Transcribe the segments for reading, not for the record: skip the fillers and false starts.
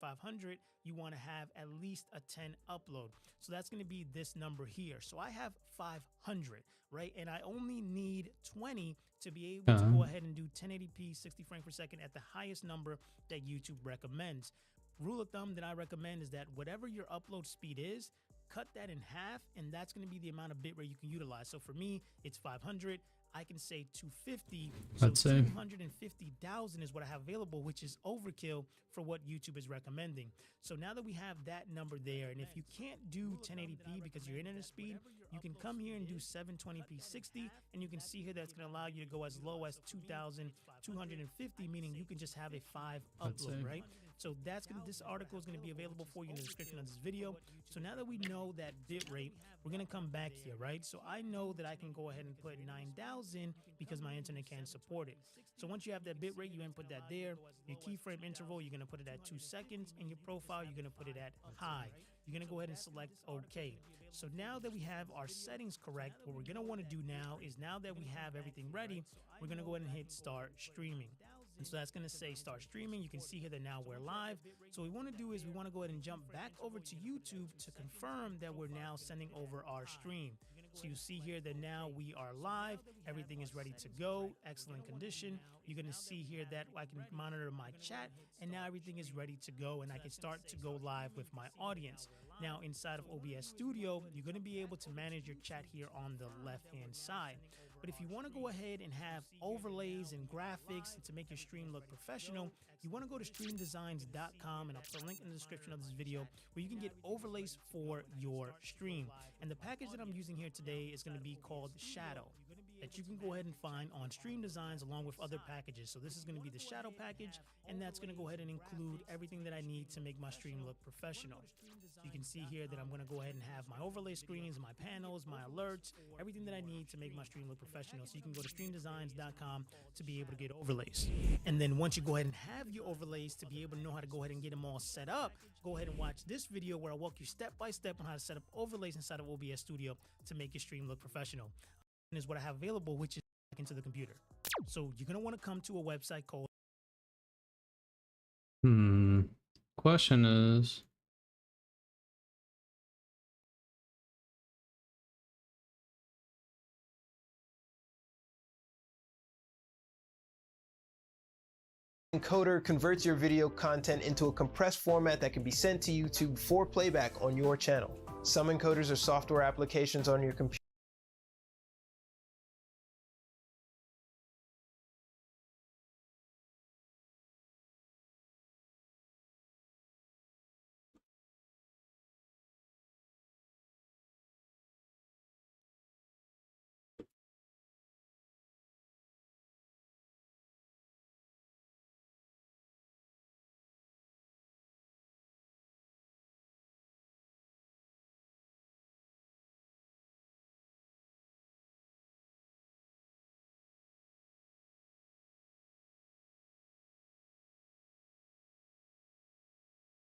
500, you want to have at least a 10 upload. So that's going to be this number here. So I have 500, right? And I only need 20 to be able to go ahead and do 1080p 60 frames per second at the highest number that YouTube recommends. Rule of thumb that I recommend is that whatever your upload speed is, cut that in half, and that's going to be the amount of bitrate you can utilize. So for me, it's 500. I can say 250. So 250,000 is what I have available, which is overkill for what YouTube is recommending. So now that we have that number there, and if you can't do 1080p because your internet speed, you can come here and do 720p 60, and you can see here that's going to allow you to go as low as 2,250, meaning you can just have a 5 upload, right? So this article is going to be available for you in the description of this video. So now that we know that bitrate, we're going to come back here, right? So I know that I can go ahead and put 9,000 because my internet can support it. So once you have that bitrate, you input that there. Your keyframe interval, you're going to put it at 2 seconds. In your profile, you're going to put it at high. You're going to go ahead and select OK. So now that we have our settings correct, what we're going to want to do now is, now that we have everything ready, we're going to go ahead and hit start streaming. And so that's going to say start streaming. You can see here that now we're live. So what we want to do is we want to go ahead and jump back over to YouTube to confirm that we're now sending over our stream. So you see here that now we are live. Everything is ready to go. Excellent condition. You're going to see here that I can monitor my chat, and now everything is ready to go, and I can start to go live with my audience. Now inside of OBS Studio, you're going to be able to manage your chat here on the left-hand side. But if you want to go ahead and have overlays and graphics to make your stream look professional, you want to go to streamdesigns.com, and I'll put a link in the description of this video where you can get overlays for your stream. And the package that I'm using here today is going to be called Shadow, that you can go ahead and find on Stream Designs along with other packages. So this is going to be the Shadow package, and that's going to go ahead and include everything that I need to make my stream look professional. So you can see here that I'm going to go ahead and have my overlay screens, my panels, my alerts, everything that I need to make my stream look professional. So you can go to streamdesigns.com to be able to get overlays. And then once you go ahead and have your overlays to be able to know how to go ahead and get them all set up, go ahead and watch this video where I walk you step by step on how to set up overlays inside of OBS Studio to make your stream look professional. And is what I have available, which is back into the computer. So you're going to want to come to a website called Question is, Encoder converts your video content into a compressed format that can be sent to YouTube for playback on your channel. Some encoders are software applications on your computer.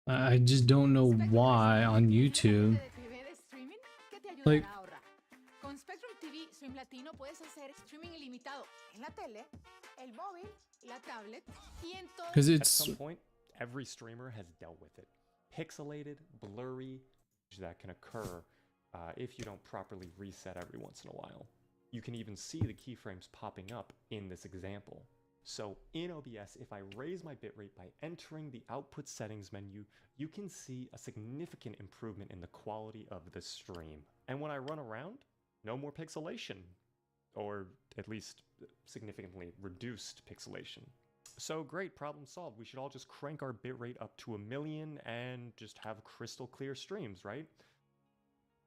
I just don't know why on YouTube. Like, con Spectrum TV Stream Latino puedes hacer streaming ilimitado en la tele, el móvil, la tablet y en todo. because At it's some point, every streamer has dealt with it. Pixelated, blurry, that can occur if you don't properly reset every once in a while. You can even see the keyframes popping up in this example. So in OBS, if I raise my bitrate by entering the output settings menu, you can see a significant improvement in the quality of the stream. And when I run around, no more pixelation, or at least significantly reduced pixelation. So great, problem solved. We should all just crank our bitrate up to 1,000,000 and just have crystal clear streams, right?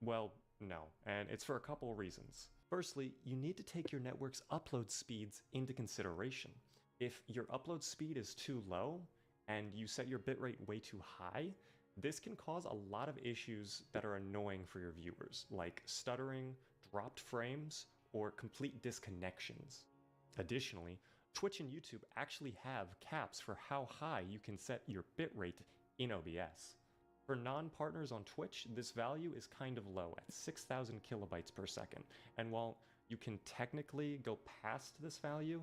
Well, no, and it's for a couple of reasons. Firstly, you need to take your network's upload speeds into consideration. If your upload speed is too low and you set your bitrate way too high, this can cause a lot of issues that are annoying for your viewers, like stuttering, dropped frames, or complete disconnections. Additionally, Twitch and YouTube actually have caps for how high you can set your bitrate in OBS. For non-partners on Twitch, this value is kind of low at 6,000 kilobytes per second, and while you can technically go past this value,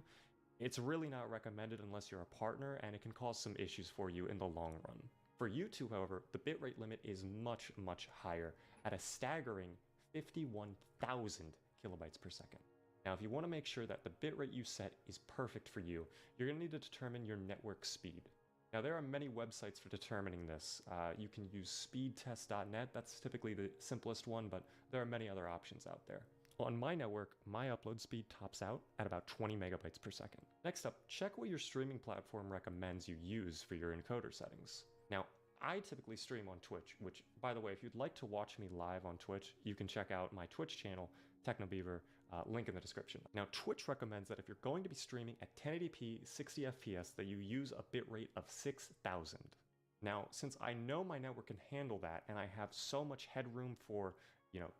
it's really not recommended unless you're a partner, and it can cause some issues for you in the long run. For YouTube, however, the bitrate limit is much, much higher at a staggering 51,000 kilobytes per second. Now, if you want to make sure that the bitrate you set is perfect for you, you're going to need to determine your network speed. Now, there are many websites for determining this. You can use speedtest.net, that's typically the simplest one, but there are many other options out there. On my network, my upload speed tops out at about 20 megabytes per second. Next up, check what your streaming platform recommends you use for your encoder settings. Now, I typically stream on Twitch, which, by the way, if you'd like to watch me live on Twitch, you can check out my Twitch channel, TechnoBeaver, link in the description. Now, Twitch recommends that if you're going to be streaming at 1080p 60 FPS, that you use a bitrate of 6,000. Now, since I know my network can handle that, and I have so much headroom for,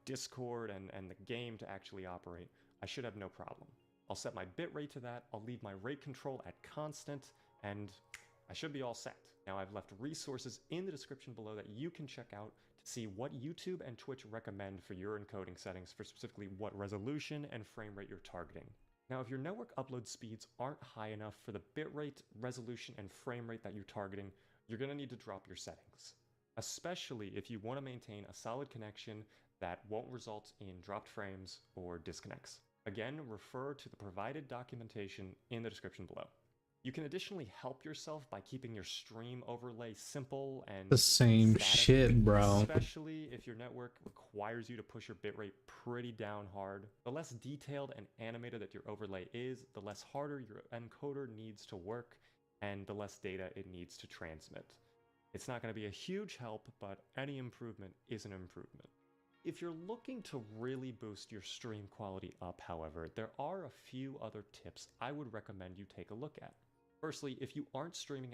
Discord and the game to actually operate, I should have no problem. I'll set my bitrate to that, I'll leave my rate control at constant, and I should be all set. Now, I've left resources in the description below that you can check out to see what YouTube and Twitch recommend for your encoding settings for specifically what resolution and frame rate you're targeting. Now, if your network upload speeds aren't high enough for the bitrate, resolution, and frame rate that you're targeting, you're going to need to drop your settings, especially if you want to maintain a solid connection that won't result in dropped frames or disconnects. Again, refer to the provided documentation in the description below. You can additionally help yourself by keeping your stream overlay simple and The same static, shit, bro. especially if your network requires you to push your bitrate pretty down hard. The less detailed and animated that your overlay is, the less harder your encoder needs to work and the less data it needs to transmit. It's not going to be a huge help, but any improvement is an improvement. If you're looking to really boost your stream quality up, however, there are a few other tips I would recommend you take a look at. Firstly, if you aren't streaming at